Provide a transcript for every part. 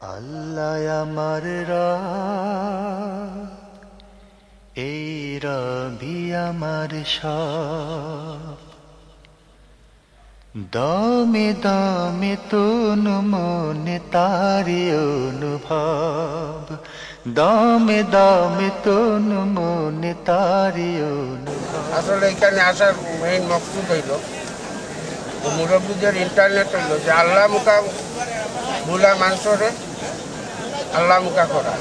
আল্লাহ আমার রাত, এই রবি আমার সব। দমে দমে তনু মনে তারি অনুভব, দমে দমে তনু মনে তারি অনুভব। আসলে এখানে আসার মেইন মকসুদ হইল মুরব্বীদের ইন্টারনেট হইল যে আল্লাহ মুখা ভুলা মানুষরে আল্লাহ মুখা করা।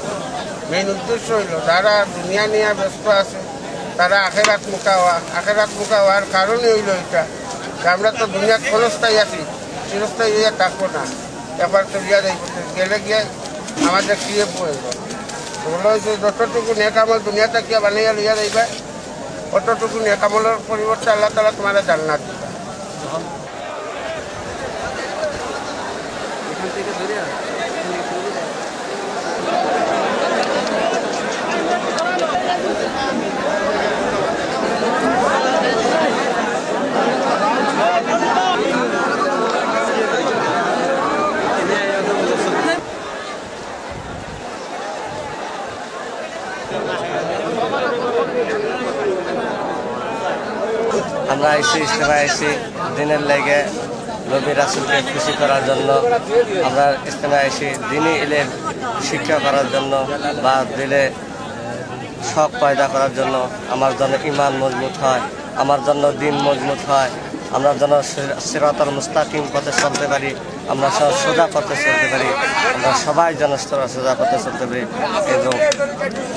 মেইন উদ্দেশ্য হইল যারা দুনিয়া নিয়ে ব্যস্ত আছে তারা আখেরাত মুখা হওয়ার কারণে হইল এটা যে আমরা তো দুনিয়াত ক্ষণস্থায়ী আছি, চিরস্থায়ী হইয়া থাকবো না। এবার তো গেলে গিয়ে আমাদের ক্রিয়ে প্রয়োজন ওগুলো হয়েছে যতটুকু নেকামল দুনিয়াটা গিয়ে বানাইয়া লইয়া যাইবে, অতটুকু নেকামলের পরিবর্তে আল্লাহ তাআলা তোমার জান্নাত দিবে। আমরা ইস্তেমায় এসেছি দিনের লেগে নবী রাসূলকে খুশি করার জন্য। আমরা ইস্তেমায় এসে দিনই ইলম শিক্ষা করার জন্য বা দিলে শখ পয়দা করার জন্য, আমার জন্য ঈমান মজবুত হয়, আমার জন্য দিন মজবুত হয়, আমরা যেন সিরাতাল মুস্তাকিম পথে চলতে পারি, আমরা সোজা পথে চলতে পারি, আমরা সবাই যেন সোজা পথে চলতে পারি। এবং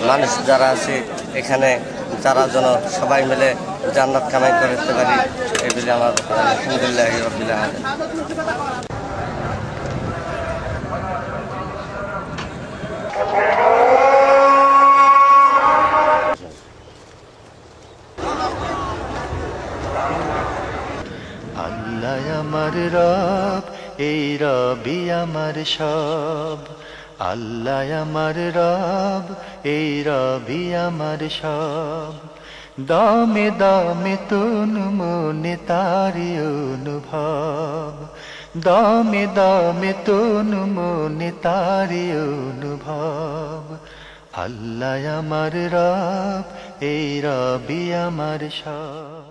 মানুষ যারা আছে এখানে যারা যেন সবাই মিলে জান্নাত কামাই করতে পারি, এই বলে আমার আলহামদুলিল্লাহ রাব্বিল আলামিন। আল্লাহ আমার রব, এই রবি আমার সব। আল্লাহ আমার রব, এই রবি আমার সব। দমে দমে তনু মনে তারি অনুভব, দমে দমে তনু মনে তারি অনুভব। আল্লাহ আমার রব, এই রবি আমার সব।